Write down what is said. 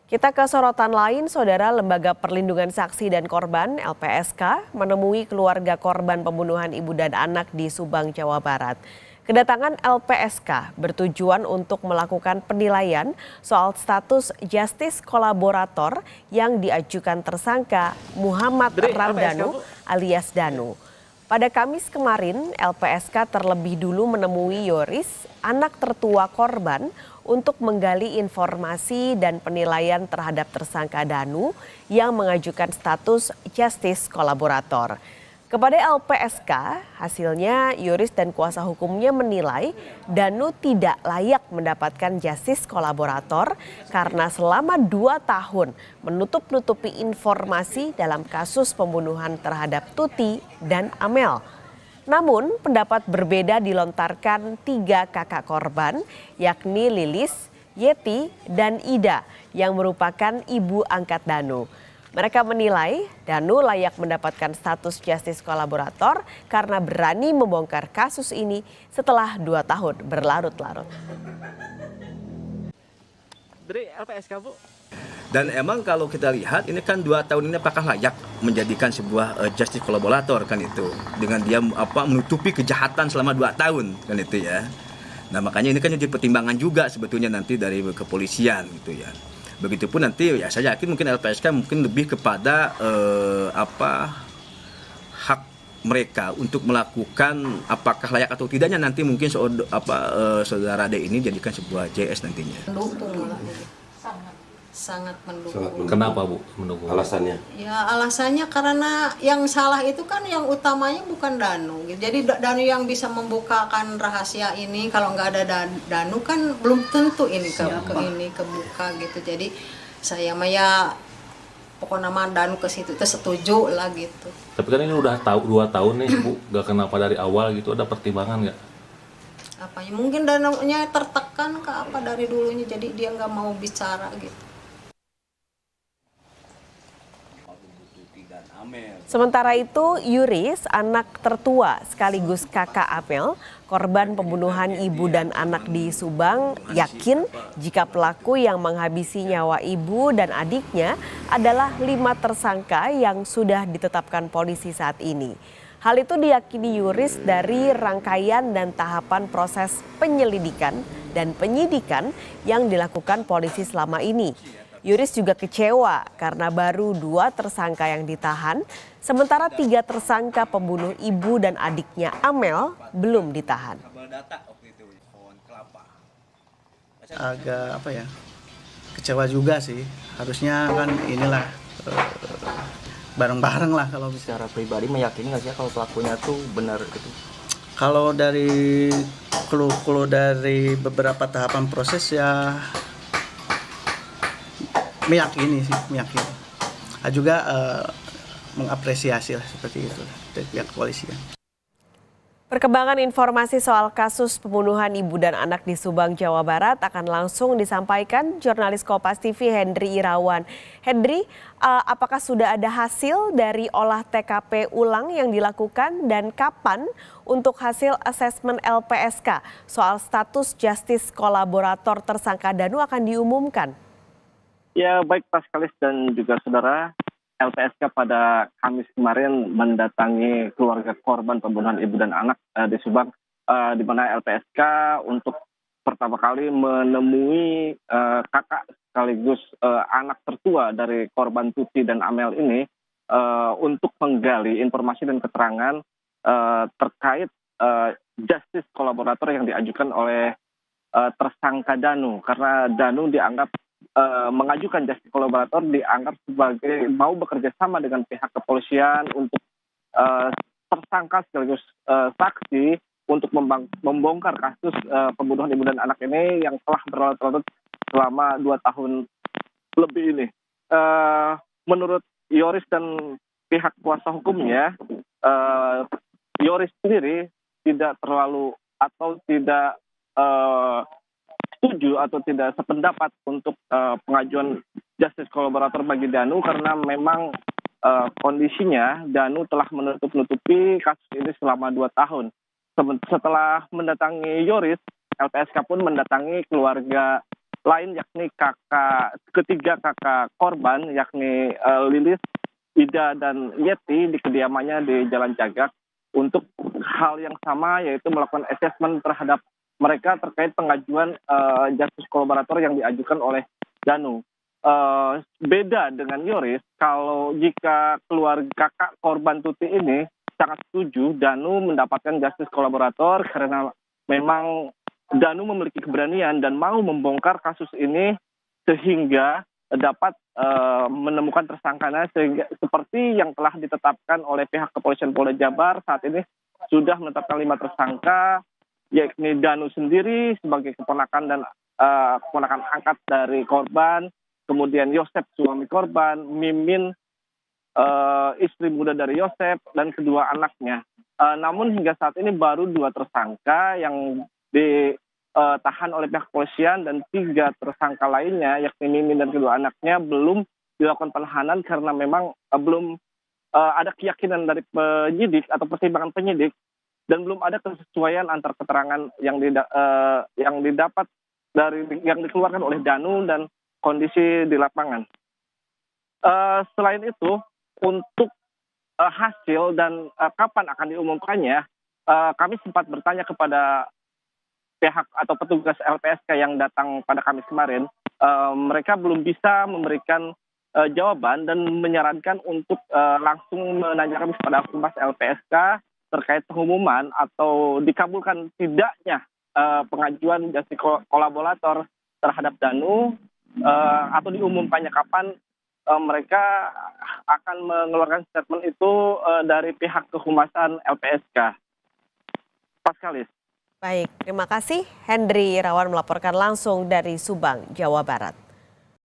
Kita ke sorotan lain, Saudara. Lembaga Perlindungan Saksi dan Korban (LPSK) menemui keluarga korban pembunuhan ibu dan anak di Subang, Jawa Barat. Kedatangan LPSK bertujuan untuk melakukan penilaian soal status justice kolaborator yang diajukan tersangka Muhammad Ramdhanu alias Danu. Pada Kamis kemarin, LPSK terlebih dulu menemui Yoris, anak tertua korban, untuk menggali informasi dan penilaian terhadap tersangka Danu yang mengajukan status justice kolaborator. Kepada LPSK, hasilnya Yoris dan kuasa hukumnya menilai Danu tidak layak mendapatkan justice kolaborator karena selama 2 tahun menutup-nutupi informasi dalam kasus pembunuhan terhadap Tuti dan Amel. Namun pendapat berbeda dilontarkan 3 kakak korban, yakni Lilis, Yeti, dan Ida yang merupakan ibu angkat Danu. Mereka menilai Danu layak mendapatkan status justice kolaborator karena berani membongkar kasus ini setelah 2 tahun berlarut-larut. Dari LPSK, Bu. Dan emang kalau kita lihat ini kan 2 tahun ini apakah layak menjadikan sebuah justice kolaborator kan itu dengan dia menutupi kejahatan selama 2 tahun kan itu ya. Nah makanya ini kan jadi pertimbangan juga sebetulnya nanti dari kepolisian gitu ya. Begitupun nanti ya saya yakin mungkin LPSK mungkin lebih kepada hak mereka untuk melakukan apakah layak atau tidaknya nanti mungkin saudara D ini jadikan sebuah JS nantinya. Sangat mendukung. Kenapa Bu mendukung? Alasannya? Ya alasannya karena yang salah itu kan yang utamanya bukan Danu. Jadi Danu yang bisa membukakan rahasia ini, kalau nggak ada Danu kan belum tentu ini kebuka gitu. Jadi saya mah ya pokoknya mah Danu ke situ itu setuju lah gitu. Tapi kan ini udah 2 tahun nih Bu, nggak kenapa dari awal gitu, ada pertimbangan nggak? Apanya mungkin Danunya tertekan ke apa dari dulunya, jadi dia nggak mau bicara gitu. Sementara itu, Yuris, anak tertua sekaligus kakak Amel, korban pembunuhan ibu dan anak di Subang, yakin jika pelaku yang menghabisi nyawa ibu dan adiknya adalah 5 tersangka yang sudah ditetapkan polisi saat ini. Hal itu diyakini Yuris dari rangkaian dan tahapan proses penyelidikan dan penyidikan yang dilakukan polisi selama ini. Yuris juga kecewa karena baru 2 tersangka yang ditahan, sementara 3 tersangka pembunuh ibu dan adiknya Amel belum ditahan. Agak kecewa juga sih. Harusnya kan inilah bareng-bareng lah kalau bisa. Secara pribadi meyakini nggak sih kalau pelakunya tuh benar gitu? Kalau dari beberapa tahapan proses ya meyakini. Juga mengapresiasi lah seperti itu dari pihak kepolisian. Perkembangan informasi soal kasus pembunuhan ibu dan anak di Subang, Jawa Barat akan langsung disampaikan jurnalis Kompas TV Hendri Irawan. Hendri, apakah sudah ada hasil dari olah TKP ulang yang dilakukan dan kapan untuk hasil asesmen LPSK soal status justice kolaborator tersangka Danu akan diumumkan? Ya baik Paskalis dan juga saudara, LPSK pada Kamis kemarin mendatangi keluarga korban pembunuhan ibu dan anak di Subang, di mana LPSK untuk pertama kali menemui kakak sekaligus anak tertua dari korban Tuti dan Amel ini untuk menggali informasi dan keterangan terkait justice kolaborator yang diajukan oleh tersangka Danu, karena Danu dianggap mengajukan justice kolaborator dianggap sebagai mau bekerja sama dengan pihak kepolisian untuk tersangka sekaligus saksi untuk membongkar kasus pembunuhan ibu dan anak ini yang telah berlarut-larut selama 2 tahun lebih ini. Menurut Yoris dan pihak kuasa hukumnya, Yoris sendiri tidak terlalu atau tidak setuju atau tidak sependapat untuk pengajuan justice kolaborator bagi Danu karena memang kondisinya Danu telah menutup-nutupi kasus ini selama 2 tahun. Setelah mendatangi Yoris, LPSK pun mendatangi keluarga lain yakni ketiga kakak korban yakni Lilis, Ida dan Yeti di kediamannya di Jalan Jagak untuk hal yang sama yaitu melakukan asesmen terhadap mereka terkait pengajuan justice kolaborator yang diajukan oleh Danu. Beda dengan Yoris, kalau jika keluarga kakak korban Tuti ini sangat setuju Danu mendapatkan justice kolaborator karena memang Danu memiliki keberanian dan mau membongkar kasus ini sehingga dapat menemukan tersangkanya sehingga seperti yang telah ditetapkan oleh pihak kepolisian Polda Jabar saat ini sudah menetapkan 5 tersangka yakni Danu sendiri sebagai keponakan dan keponakan angkat dari korban, kemudian Yosep suami korban, Mimin istri muda dari Yosep dan kedua anaknya. Namun hingga saat ini baru 2 tersangka yang ditahan oleh pihak kepolisian dan 3 tersangka lainnya yakni Mimin dan kedua anaknya belum dilakukan penahanan karena memang belum ada keyakinan dari penyidik atau pertimbangan penyidik dan belum ada kesesuaian antar keterangan yang didapat dari yang dikeluarkan oleh Danu dan kondisi di lapangan. Selain itu untuk hasil dan kapan akan diumumkannya, kami sempat bertanya kepada pihak atau petugas LPSK yang datang pada Kamis kemarin, mereka belum bisa memberikan jawaban dan menyarankan untuk langsung menanyakan kepada Humas LPSK terkait pengumuman atau dikabulkan tidaknya pengajuan justice kolaborator terhadap Danu atau diumumkannya kapan mereka akan mengeluarkan statement itu dari pihak kehumasan LPSK. Paskalis. Baik, terima kasih Hendri Irawan melaporkan langsung dari Subang, Jawa Barat.